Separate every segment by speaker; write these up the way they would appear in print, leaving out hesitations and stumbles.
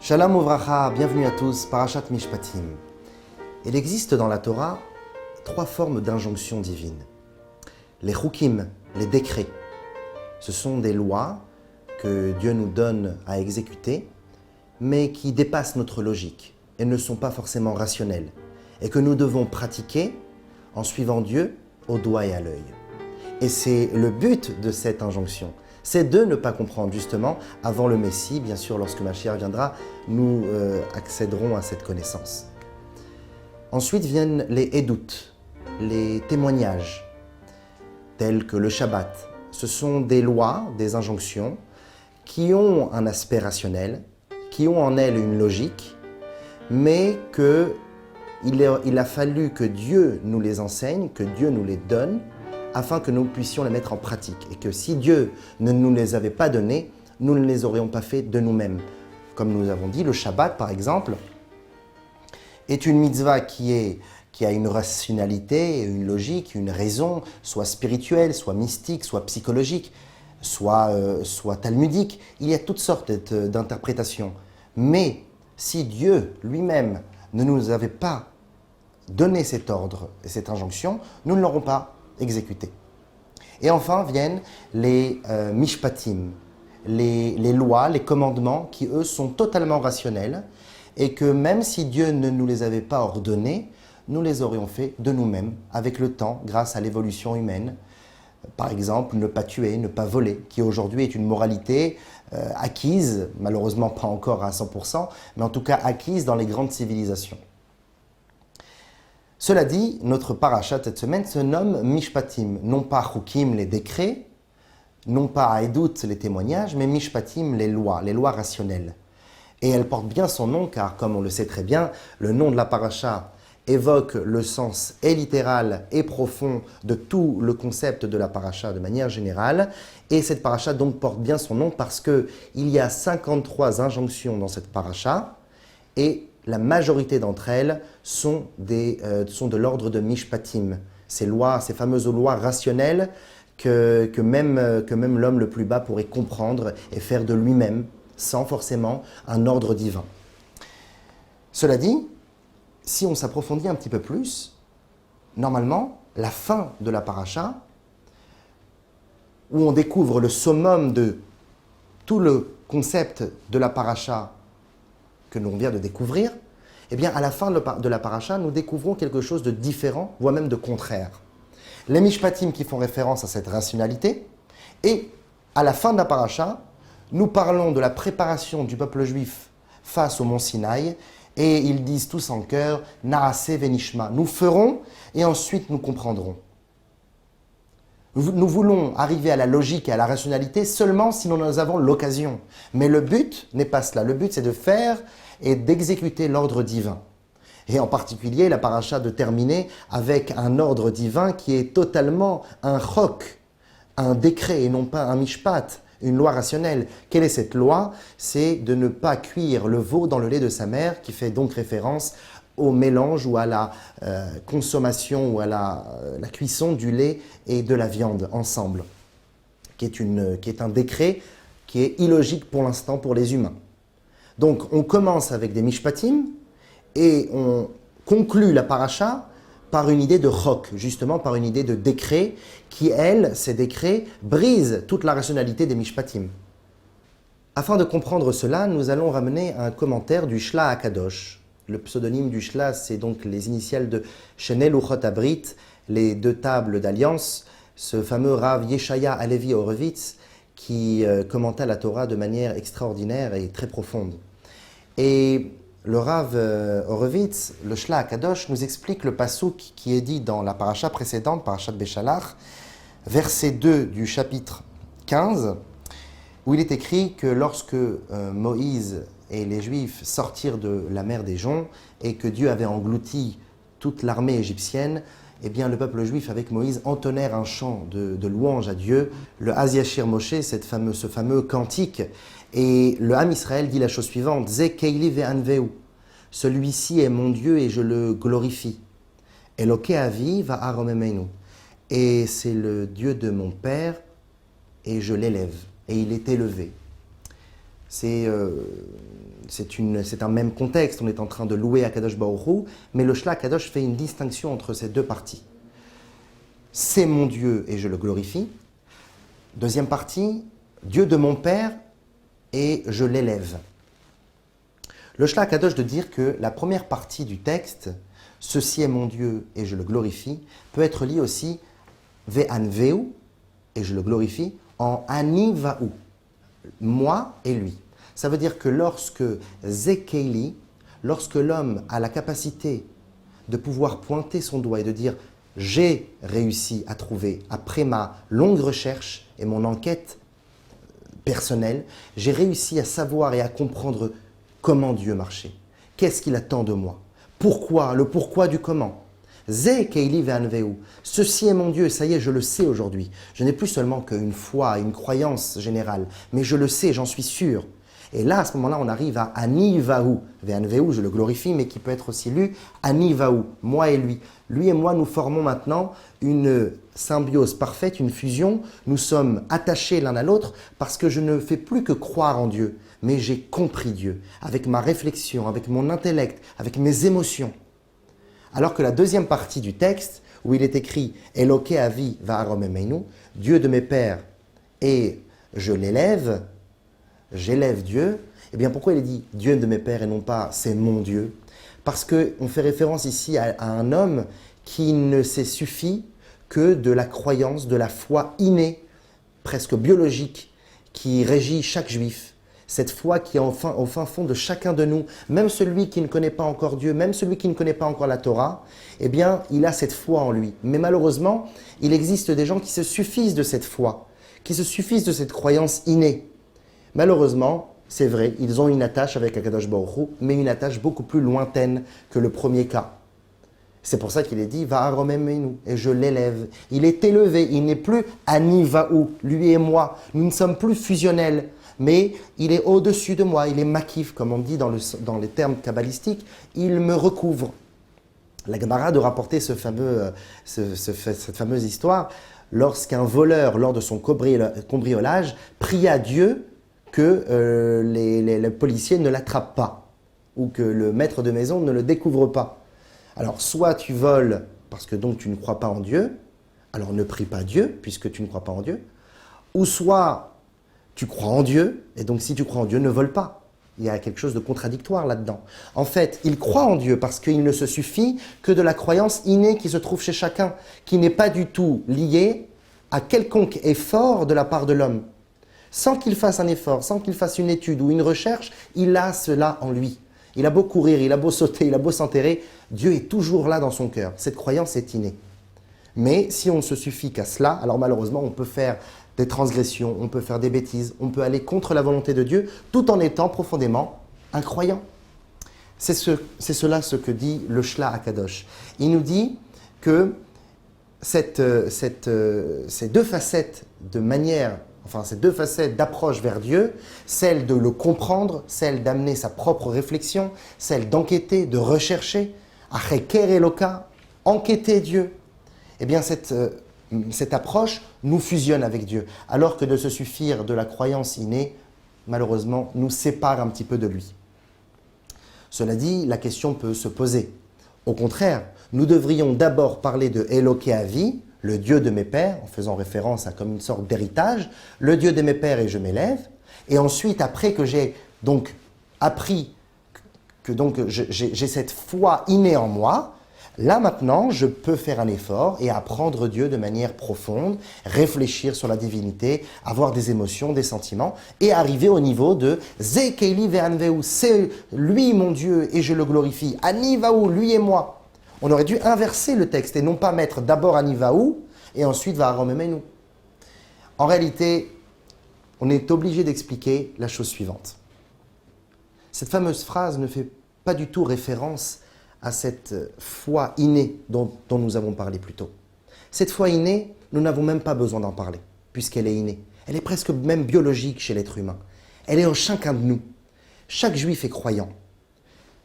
Speaker 1: Shalom Uvracha, bienvenue à tous, Parashat Mishpatim. Il existe dans la Torah trois formes d'injonctions divines. Les chukim, les décrets, ce sont des lois que Dieu nous donne à exécuter, mais qui dépassent notre logique et ne sont pas forcément rationnelles, et que nous devons pratiquer en suivant Dieu au doigt et à l'œil. Et c'est le but de cette injonction, c'est de ne pas comprendre justement avant le Messie. Bien sûr, lorsque Mashiach viendra, nous accéderons à cette connaissance. Ensuite viennent les edut, les témoignages, tels que le Shabbat. Ce sont des lois, des injonctions qui ont un aspect rationnel, qui ont en elles une logique, mais qu'il a fallu que Dieu nous les enseigne, que Dieu nous les donne, afin que nous puissions les mettre en pratique. Et que si Dieu ne nous les avait pas donnés, nous ne les aurions pas fait de nous-mêmes. Comme nous avons dit, le Shabbat, par exemple, est une mitzvah qui a une rationalité, une logique, une raison, soit spirituelle, soit mystique, soit psychologique, soit talmudique. Il y a toutes sortes d'interprétations. Mais si Dieu lui-même ne nous avait pas donné cet ordre et cette injonction, nous ne l'aurons pas exécuté. Et enfin viennent les mishpatim, les lois, les commandements qui eux sont totalement rationnels et que même si Dieu ne nous les avait pas ordonnés, nous les aurions fait de nous-mêmes avec le temps grâce à l'évolution humaine. Par exemple, ne pas tuer, ne pas voler, qui aujourd'hui est une moralité acquise, malheureusement pas encore à 100%, mais en tout cas acquise dans les grandes civilisations. Cela dit, notre parashat cette semaine se nomme Mishpatim, non pas Chukim, les décrets, non pas Edut, les témoignages, mais Mishpatim, les lois rationnelles. Et elle porte bien son nom car, comme on le sait très bien, le nom de la parasha évoque le sens et littéral et profond de tout le concept de la parasha de manière générale. Et cette parasha donc porte bien son nom parce qu'il y a 53 injonctions dans cette parasha et la majorité d'entre elles sont de l'ordre de Mishpatim, ces fameuses lois rationnelles que même l'homme le plus bas pourrait comprendre et faire de lui-même, sans forcément un ordre divin. Cela dit, si on s'approfondit un petit peu plus, normalement, la fin de la paracha, où on découvre le summum de tout le concept de la paracha que l'on vient de découvrir, eh bien, à la fin de la paracha, nous découvrons quelque chose de différent, voire même de contraire. Les mishpatim qui font référence à cette rationalité, et à la fin de la paracha, nous parlons de la préparation du peuple juif face au mont Sinaï, et ils disent tous en chœur, Naase venishma, nous ferons, et ensuite nous comprendrons. Nous voulons arriver à la logique et à la rationalité seulement si nous en avons l'occasion. Mais le but n'est pas cela. Le but, c'est de faire et d'exécuter l'ordre divin. Et en particulier, la paracha de terminer avec un ordre divin qui est totalement un chok, un décret et non pas un mishpat, une loi rationnelle. Quelle est cette loi? C'est de ne pas cuire le veau dans le lait de sa mère, qui fait donc référence au mélange ou à la consommation ou à la cuisson du lait et de la viande ensemble, qui est un décret qui est illogique pour l'instant pour les humains. Donc on commence avec des mishpatim et on conclut la paracha par une idée de chok, justement par une idée de décret qui, ces décrets, brisent toute la rationalité des mishpatim. Afin de comprendre cela, nous allons ramener un commentaire du Shla HaKadosh. Le pseudonyme du Shla, c'est donc les initiales de Shenel Luchot Abrit, les deux tables d'alliance, ce fameux Rav Yeshaya Alevi Horowitz qui commenta la Torah de manière extraordinaire et très profonde. Et le Rav Horowitz, le Shla HaKadosh, nous explique le passouk qui est dit dans la paracha précédente, parashat Beshalach, verset 2 du chapitre 15, où il est écrit que lorsque Moïse et les Juifs sortirent de la mer des Joncs et que Dieu avait englouti toute l'armée égyptienne, eh bien le peuple juif avec Moïse entonnèrent un chant de louange à Dieu, le Hazyashir Moshe, ce fameux cantique, et le Ham Israël dit la chose suivante, Ze keili ve'anveu, celui-ci est mon Dieu et je le glorifie. Eloke avi va'aromemenu, et c'est le Dieu de mon père et je l'élève, et il est élevé. c'est un même contexte, on est en train de louer Akadosh Baruch Hu, mais le Shla Akadosh fait une distinction entre ces deux parties. C'est mon Dieu et je le glorifie. Deuxième partie, Dieu de mon Père et je l'élève. Le Shla Akadosh de dire que la première partie du texte, ceci est mon Dieu et je le glorifie, peut être lié aussi Ve'anveu et je le glorifie en Ani Va'u, moi et lui. Ça veut dire que lorsque Zekeili, lorsque l'homme a la capacité de pouvoir pointer son doigt et de dire « j'ai réussi à trouver, après ma longue recherche et mon enquête personnelle, j'ai réussi à savoir et à comprendre comment Dieu marchait. Qu'est-ce qu'il attend de moi? Pourquoi? Le pourquoi du comment. Zekeili ve'anveu. Ceci est mon Dieu, ça y est, je le sais aujourd'hui. Je n'ai plus seulement qu'une foi, une croyance générale, mais je le sais, j'en suis sûr. Et là, à ce moment-là, on arrive à Ani Vahu. Ve'anveu, je le glorifie, mais qui peut être aussi lu Ani Vahu, moi et lui. Lui et moi, nous formons maintenant une symbiose parfaite, une fusion. Nous sommes attachés l'un à l'autre parce que je ne fais plus que croire en Dieu, mais j'ai compris Dieu avec ma réflexion, avec mon intellect, avec mes émotions. Alors que la deuxième partie du texte, où il est écrit « Eloke avi va'arom emeinu » Dieu de mes pères et je l'élève, j'élève Dieu, eh bien pourquoi il est dit « Dieu de mes pères » et non pas « c'est mon Dieu » Parce qu'on fait référence ici à un homme qui ne s'est suffi que de la croyance, de la foi innée, presque biologique, qui régit chaque juif. Cette foi qui est au fin fond de chacun de nous, même celui qui ne connaît pas encore Dieu, même celui qui ne connaît pas encore la Torah, eh bien, il a cette foi en lui. Mais malheureusement, il existe des gens qui se suffisent de cette foi, qui se suffisent de cette croyance innée. Malheureusement, c'est vrai, ils ont une attache avec Akadosh Baruch Hu, mais une attache beaucoup plus lointaine que le premier cas. C'est pour ça qu'il est dit « Va'arom emeinu » et je l'élève. Il est élevé, il n'est plus « Ani Va'u », lui et moi. Nous ne sommes plus fusionnels. Mais il est au-dessus de moi, il est makif, comme on dit dans les termes kabbalistiques, il me recouvre. La Gemara de rapporter cette fameuse histoire, lorsqu'un voleur, lors de son cambriolage, prie à Dieu que les policiers ne l'attrapent pas, ou que le maître de maison ne le découvre pas. Alors, soit tu voles parce que donc tu ne crois pas en Dieu, alors ne prie pas Dieu, puisque tu ne crois pas en Dieu, ou soit tu crois en Dieu, et donc si tu crois en Dieu, ne vole pas. Il y a quelque chose de contradictoire là-dedans. En fait, il croit en Dieu parce qu'il ne se suffit que de la croyance innée qui se trouve chez chacun, qui n'est pas du tout liée à quelconque effort de la part de l'homme. Sans qu'il fasse un effort, sans qu'il fasse une étude ou une recherche, il a cela en lui. Il a beau courir, il a beau sauter, il a beau s'enterrer, Dieu est toujours là dans son cœur. Cette croyance est innée. Mais si on ne se suffit qu'à cela, alors malheureusement, on peut faire des transgressions, on peut faire des bêtises, on peut aller contre la volonté de Dieu, tout en étant profondément un croyant. C'est cela ce que dit le Shla Akadosh. Il nous dit que ces deux facettes de manière, enfin ces deux facettes d'approche vers Dieu, celle de le comprendre, celle d'amener sa propre réflexion, celle d'enquêter, de rechercher, Acheker Eloka, enquêter Dieu, eh bien cette approche nous fusionne avec Dieu, alors que de se suffire de la croyance innée, malheureusement, nous sépare un petit peu de lui. Cela dit, la question peut se poser. Au contraire, nous devrions d'abord parler de Eloke Avi, le Dieu de mes pères, en faisant référence à comme une sorte d'héritage, le Dieu de mes pères et je m'élève, et ensuite, après que j'ai donc appris que j'ai cette foi innée en moi, là maintenant, je peux faire un effort et apprendre Dieu de manière profonde, réfléchir sur la divinité, avoir des émotions, des sentiments et arriver au niveau de Zekeili ve'anveu, c'est lui mon Dieu et je le glorifie. Ani Va'u, lui et moi. On aurait dû inverser le texte et non pas mettre d'abord Ani Va'u et ensuite Va'arom emeinu. En réalité, on est obligé d'expliquer la chose suivante. Cette fameuse phrase ne fait pas du tout référence à cette foi innée dont nous avons parlé plus tôt. Cette foi innée, nous n'avons même pas besoin d'en parler, puisqu'elle est innée. Elle est presque même biologique chez l'être humain. Elle est en chacun de nous. Chaque juif est croyant.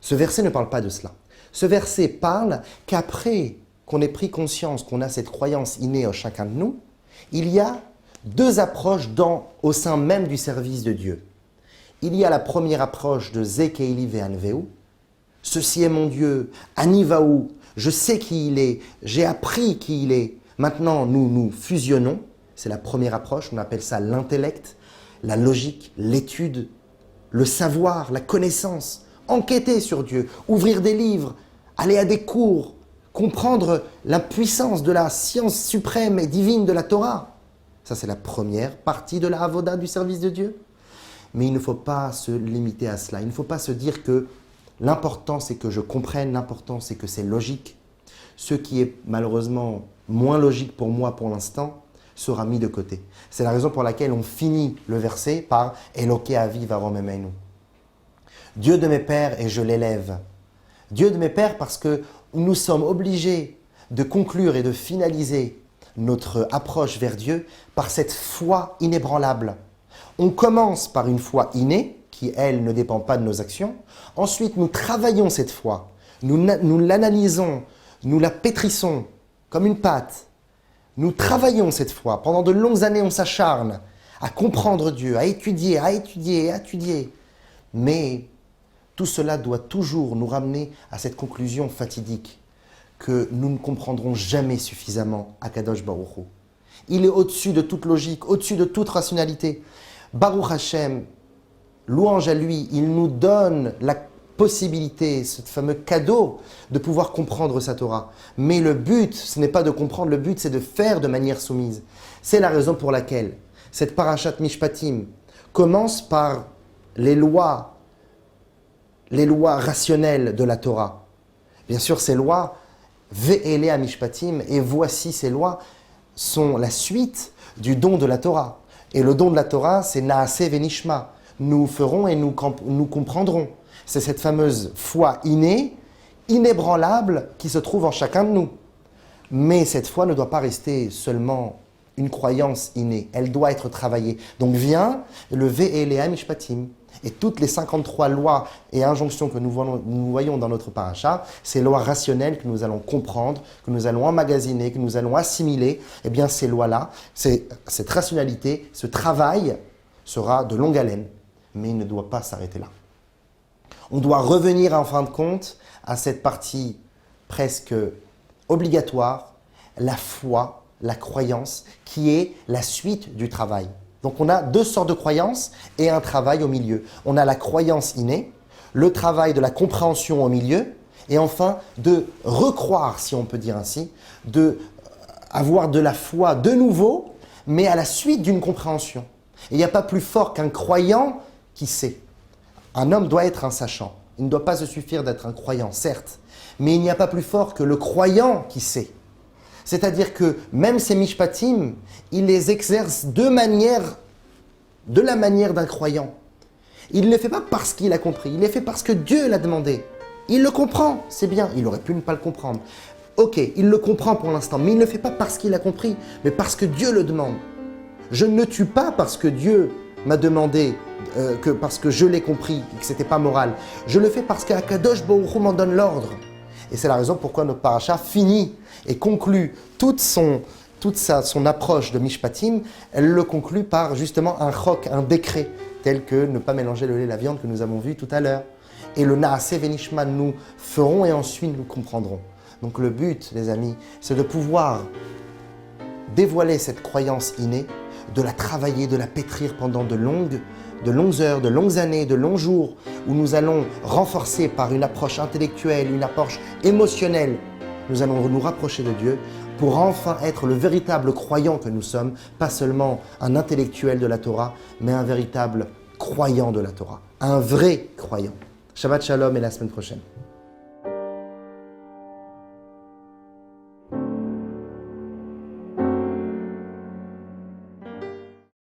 Speaker 1: Ce verset ne parle pas de cela. Ce verset parle qu'après qu'on ait pris conscience qu'on a cette croyance innée en chacun de nous, il y a deux approches au sein même du service de Dieu. il y a la première approche de Ze Keili Ve'anveu. Ceci est mon Dieu, Anivaou, je sais qui il est, j'ai appris qui il est. Maintenant, nous fusionnons. C'est la première approche, on appelle ça l'intellect, la logique, l'étude, le savoir, la connaissance. Enquêter sur Dieu, ouvrir des livres, aller à des cours, comprendre la puissance de la science suprême et divine de la Torah. Ça, c'est la première partie de la avoda, du service de Dieu. Mais il ne faut pas se limiter à cela. Il ne faut pas se dire que l'important, c'est que je comprenne, l'important, c'est que c'est logique. Ce qui est malheureusement moins logique pour moi pour l'instant sera mis de côté. C'est la raison pour laquelle on finit le verset par « Eloke avi varomemenu ». Dieu de mes pères et je l'élève. Dieu de mes pères parce que nous sommes obligés de conclure et de finaliser notre approche vers Dieu par cette foi inébranlable. On commence par une foi innée, qui elle ne dépend pas de nos actions. Ensuite, nous travaillons cette foi. Nous l'analysons, nous la pétrissons comme une pâte. Nous travaillons cette foi. Pendant de longues années, on s'acharne à comprendre Dieu, à étudier, à étudier, à étudier. Mais tout cela doit toujours nous ramener à cette conclusion fatidique que nous ne comprendrons jamais suffisamment Akadosh Baruch Hu. Il est au-dessus de toute logique, au-dessus de toute rationalité. Baruch Hashem, louange à lui, il nous donne la possibilité, ce fameux cadeau de pouvoir comprendre sa Torah. Mais le but, ce n'est pas de comprendre, le but c'est de faire de manière soumise. C'est la raison pour laquelle cette parashat Mishpatim commence par les lois rationnelles de la Torah. Bien sûr, ces lois, Ve'ele à Mishpatim, et voici ces lois, sont la suite du don de la Torah. Et le don de la Torah, c'est Naaseh Venishma. Nous ferons et nous comprendrons. C'est cette fameuse foi innée, inébranlable, qui se trouve en chacun de nous. Mais cette foi ne doit pas rester seulement une croyance innée. Elle doit être travaillée. Donc vient le Ve'ele Mishpatim. Et toutes les 53 lois et injonctions que nous voyons dans notre paracha, ces lois rationnelles que nous allons comprendre, que nous allons emmagasiner, que nous allons assimiler, eh bien ces lois-là, cette rationalité, ce travail sera de longue haleine. Mais il ne doit pas s'arrêter là. On doit revenir en fin de compte à cette partie presque obligatoire, la foi, la croyance, qui est la suite du travail. Donc on a deux sortes de croyances et un travail au milieu. On a la croyance innée, le travail de la compréhension au milieu, et enfin de recroire, si on peut dire ainsi, de avoir de la foi de nouveau, mais à la suite d'une compréhension. Et il n'y a pas plus fort qu'un croyant qui sait. Un homme doit être un sachant. Il ne doit pas se suffire d'être un croyant, certes, mais il n'y a pas plus fort que le croyant qui sait. C'est-à-dire que même ces mishpatim, il les exerce de la manière d'un croyant. Il ne les fait pas parce qu'il a compris, il les fait parce que Dieu l'a demandé. Il le comprend, c'est bien, il aurait pu ne pas le comprendre. Ok, il le comprend pour l'instant, mais il ne le fait pas parce qu'il a compris, mais parce que Dieu le demande. Je ne tue pas parce que Dieu m'a demandé, parce que je l'ai compris, et que ce n'était pas moral. Je le fais parce qu'Akadosh Baruch Hu m'en donne l'ordre. Et c'est la raison pourquoi notre paracha finit et conclut toute son approche de Mishpatim. Elle le conclut par justement un chok, un décret, tel que ne pas mélanger le lait et la viande que nous avons vu tout à l'heure. Et le Naaseh Venishma, nous ferons et ensuite nous comprendrons. Donc le but, les amis, c'est de pouvoir dévoiler cette croyance innée, de la travailler, de la pétrir pendant de longues heures, de longues années, de longs jours, où nous allons renforcer par une approche intellectuelle, une approche émotionnelle, nous allons nous rapprocher de Dieu pour enfin être le véritable croyant que nous sommes, pas seulement un intellectuel de la Torah, mais un véritable croyant de la Torah, un vrai croyant. Shabbat Shalom et la semaine prochaine.